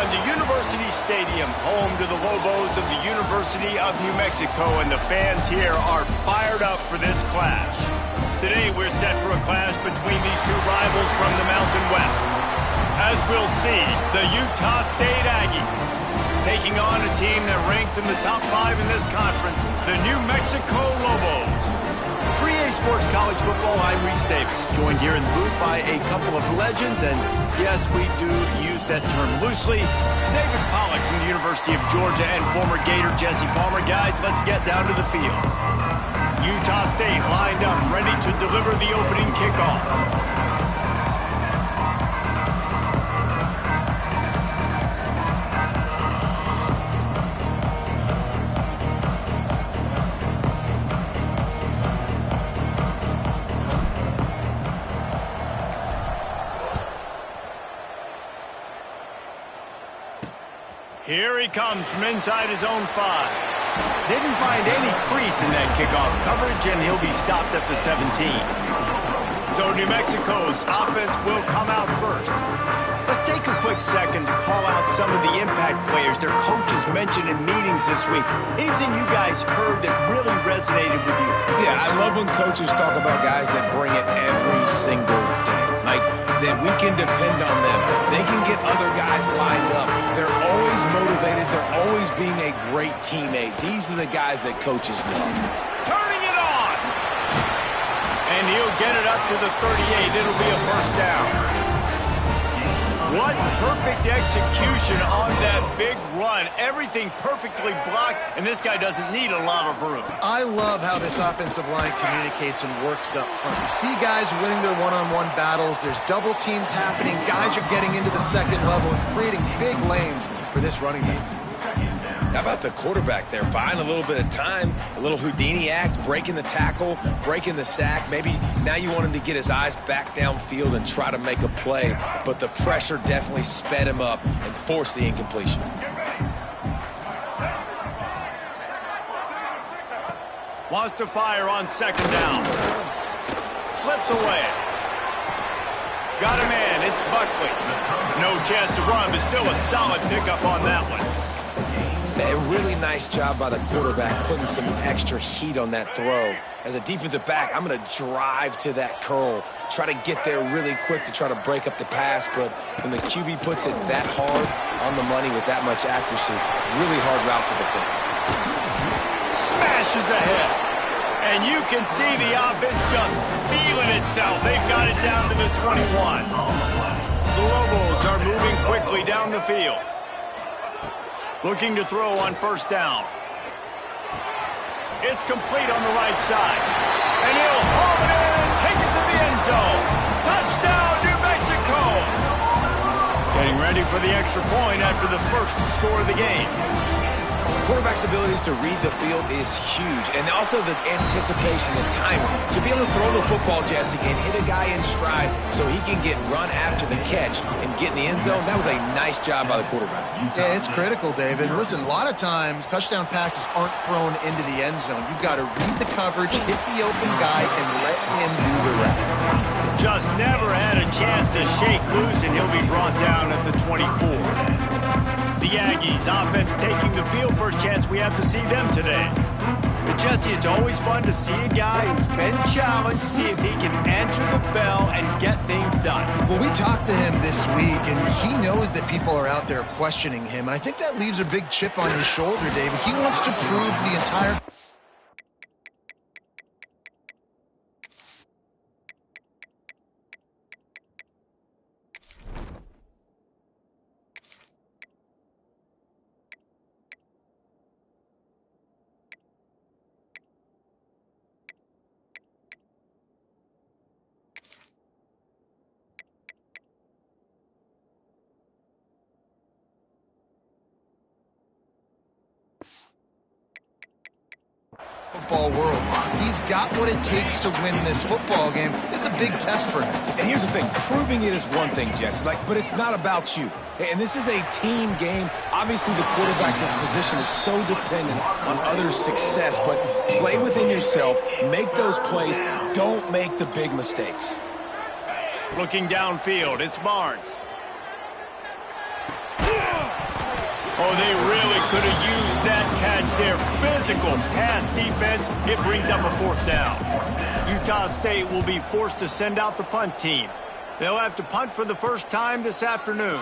everyone to University Stadium, home to the Lobos of the University of New Mexico, and the fans here are fired up for this clash. Today we're set for a clash between these two rivals from the Mountain West. As we'll see, the Utah State Aggies taking on a team that ranks in the top 5 in this conference, the New Mexico Lobos. For EA Sports College Football, I'm Reese Davis, joined here in the booth by a couple of legends, and yes, we do use that term loosely. David Pollack from the University of Georgia and former Gator Jesse Palmer. Guys, let's get down to the field. Utah State lined up, ready to deliver the opening kickoff. Here he comes from inside his own 5. Didn't find any crease in that kickoff coverage, and he'll be stopped at the 17. So New Mexico's offense will come out first. Let's take a quick second to call out some of the impact players their coaches mentioned in meetings this week. Anything you guys heard that really resonated with you? Yeah, I love when coaches talk about guys that bring it every single day. Like, that we can depend on them. They can get other guys lined up. They're always motivated. They're always being a great teammate. These are the guys that coaches love. Turning it on! And he'll get it up to the 38. It'll be a first down. What perfect execution on that big run. Everything perfectly blocked, and this guy doesn't need a lot of room. I love how this offensive line communicates and works up front. You see guys winning their one-on-one battles. There's double teams happening. Guys are getting into the second level and creating big lanes for this running back. How about the quarterback there, buying a little bit of time, a little Houdini act, breaking the tackle, breaking the sack. Maybe now you want him to get his eyes back downfield and try to make a play, but the pressure definitely sped him up and forced the incompletion. Wants to fire on second down. Slips away. Got a man, it's Buckley. No chance to run, but still a solid pickup on that one. A really nice job by the quarterback putting some extra heat on that throw. As a defensive back, I'm going to drive to that curl, try to get there really quick to try to break up the pass, but when the QB puts it that hard on the money with that much accuracy, really hard route to defend. Smashes ahead. And you can see the offense just feeling itself. They've got it down to the 21. The Lobos are moving quickly down the field. Looking to throw on first down. It's complete on the right side. And he'll haul it in and take it to the end zone. Touchdown, New Mexico! Getting ready for the extra point after the first score of the game. Quarterback's abilities to read the field is huge, and also the anticipation, the timing. To be able to throw the football, Jesse, and hit a guy in stride so he can get run after the catch and get in the end zone, that was a nice job by the quarterback. Yeah, it's critical, David. Listen, a lot of times touchdown passes aren't thrown into the end zone. You've got to read the coverage, hit the open guy, and let him do the rest. Just never had a chance to shake loose, and he'll be brought down at the 24. The Aggies offense taking the field. First chance we have to see them today. But Jesse, it's always fun to see a guy who's been challenged, see if he can answer the bell and get things done. Well, we talked to him this week, and he knows that people are out there questioning him. I think that leaves a big chip on his shoulder, David. He wants to prove to the entire... football world. He's got what it takes to win this football game. This is a big test for him. And here's the thing, proving it is one thing, Jesse, but it's not about you. And this is a team game. Obviously, the quarterback position is so dependent on others' success, but play within yourself, make those plays, don't make the big mistakes. Looking downfield, it's Barnes. Oh, they really could have used that catch there. Physical pass defense. It brings up a 4th down. Utah State will be forced to send out the punt team. They'll have to punt for the first time this afternoon.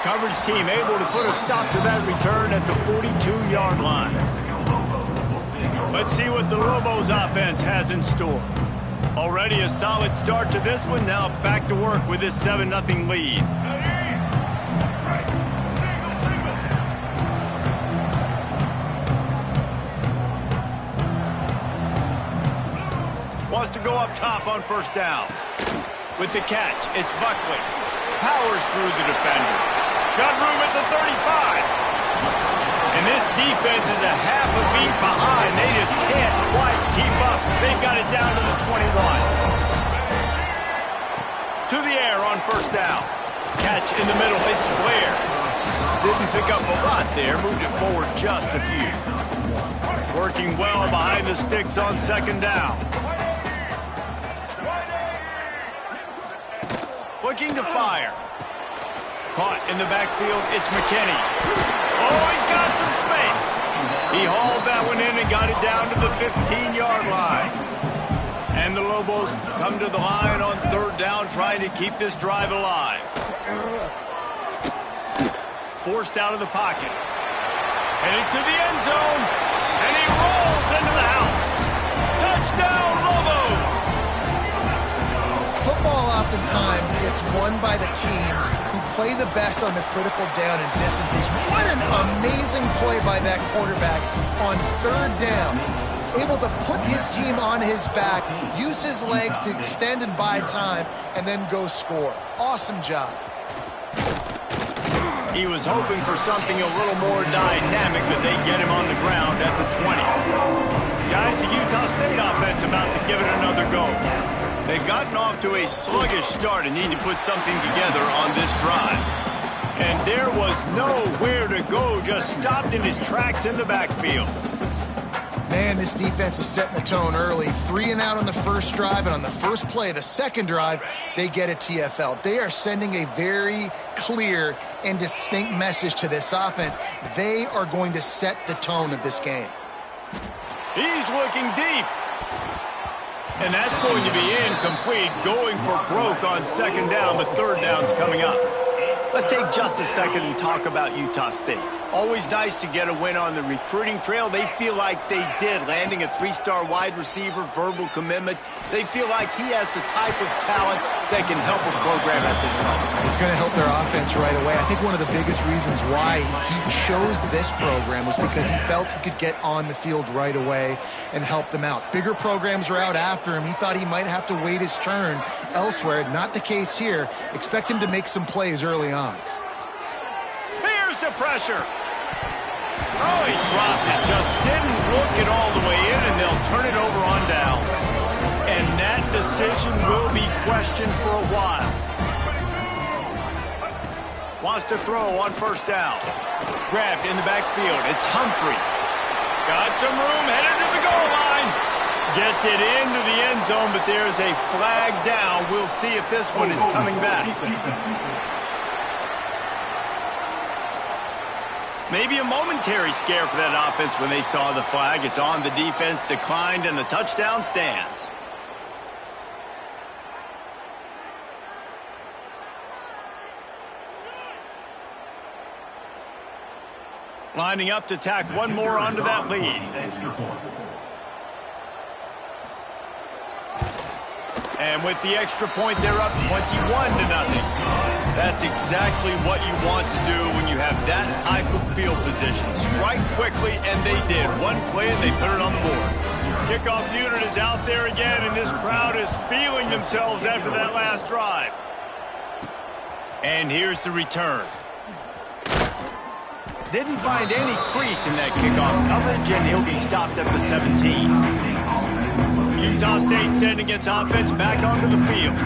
Coverage team able to put a stop to that return at the 42-yard line. Let's see what the Lobos offense has in store. Already a solid start to this one. Now back to work with this 7-0 lead. Wants to go up top on 1st down. With the catch, it's Buckley. Powers through the defender. Got room at the 35. And this defense is a half a beat behind. They just can't quite keep up. They've got it down to the 21. To the air on 1st down. Catch in the middle. It's Blair. Didn't pick up a lot there. Moved it forward just a few. Working well behind the sticks on 2nd down. Looking to fire. Caught in the backfield, it's McKinney. Oh, he's got some space. He hauled that one in and got it down to the 15-yard line. And the Lobos come to the line on 3rd down, trying to keep this drive alive. Forced out of the pocket. Heading to the end zone. And he rolls into the house. Touchdown, Lobos! Football oftentimes gets won by the teams who play the best on the critical down and distances. What an amazing play by that quarterback on 3rd down. Able to put his team on his back, use his legs to extend and buy time, and then go score. Awesome job. He was hoping for something a little more dynamic, but they get him on the ground at the 20. Guys, the Utah State offense about to give it another go. They've gotten off to a sluggish start and need to put something together on this drive. And there was nowhere to go, just stopped in his tracks in the backfield. Man, this defense is setting the tone early. 3 and out on the first drive, and on the first play, the second drive, they get a TFL. They are sending a very clear and distinct message to this offense. They are going to set the tone of this game. He's looking deep. And that's going to be incomplete, going for broke on 2nd down, but 3rd down's coming up. Let's take just a second and talk about Utah State. Always nice to get a win on the recruiting trail. They feel like they did, landing a 3-star wide receiver, verbal commitment. They feel like he has the type of talent that can help a program at this level. It's going to help their offense right away. I think one of the biggest reasons why he chose this program was because he felt he could get on the field right away and help them out. Bigger programs were out after him. He thought he might have to wait his turn elsewhere. Not the case here. Expect him to make some plays early on. Here's the pressure. Oh, he dropped it. Just didn't look it all the way in, and they'll turn it over on downs. And that decision will be questioned for a while. Wants to throw on 1st down. Grabbed in the backfield. It's Humphrey. Got some room, headed to the goal line. Gets it into the end zone, but there's a flag down. We'll see if this one is coming back. Maybe a momentary scare for that offense when they saw the flag. It's on, the defense declined, and the touchdown stands. Lining up to tack one more onto that lead. And with the extra point, they're up 21-0. That's exactly what you want to do when you have that type of field position. Strike quickly, and they did. One play, and they put it on the board. Kickoff unit is out there again, and this crowd is feeling themselves after that last drive. And here's the return. Didn't find any crease in that kickoff coverage, and he'll be stopped at the 17. Utah State sending its offense back onto the field.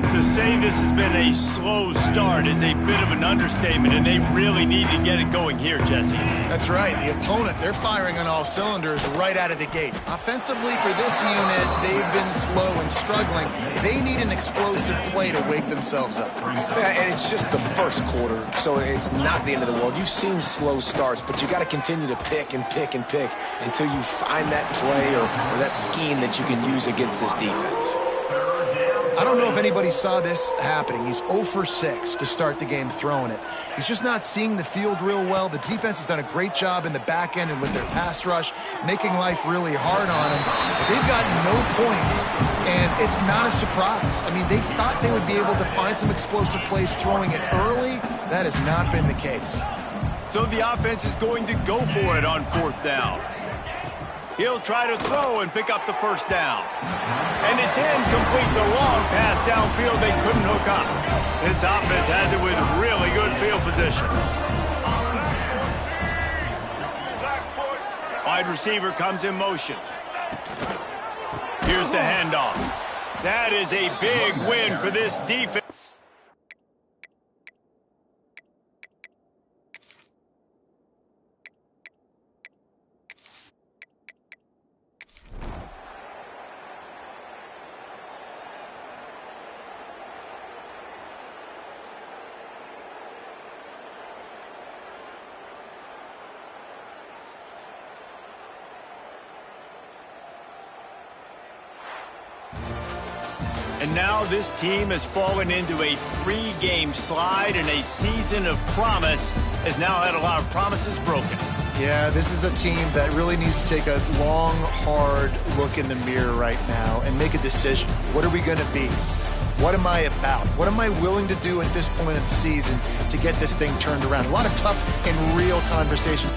To say this has been a slow start is a bit of an understatement, and they really need to get it going here, Jesse. That's right. The opponent, they're firing on all cylinders right out of the gate. Offensively, for this unit, they've been slow and struggling. They need an explosive play to wake themselves up. Yeah, and it's just the first quarter, so it's not the end of the world. You've seen slow starts, but you got to continue to pick and pick and pick until you find that play or that scheme that you can use against this defense. I don't know if anybody saw this happening. He's 0 for 6 to start the game throwing it. He's just not seeing the field real well. The defense has done a great job in the back end and with their pass rush, making life really hard on him. But they've got no points, and it's not a surprise. I mean, they thought they would be able to find some explosive plays throwing it early. That has not been the case. So the offense is going to go for it on 4th down. He'll try to throw and pick up the first down. And it's incomplete. The long pass downfield they couldn't hook up. This offense has it with really good field position. Wide receiver comes in motion. Here's the handoff. That is a big win for this defense. And now this team has fallen into a 3-game slide, and a season of promise has now had a lot of promises broken. Yeah, this is a team that really needs to take a long, hard look in the mirror right now and make a decision. What are we going to be? What am I about? What am I willing to do at this point of the season to get this thing turned around? A lot of tough and real conversation.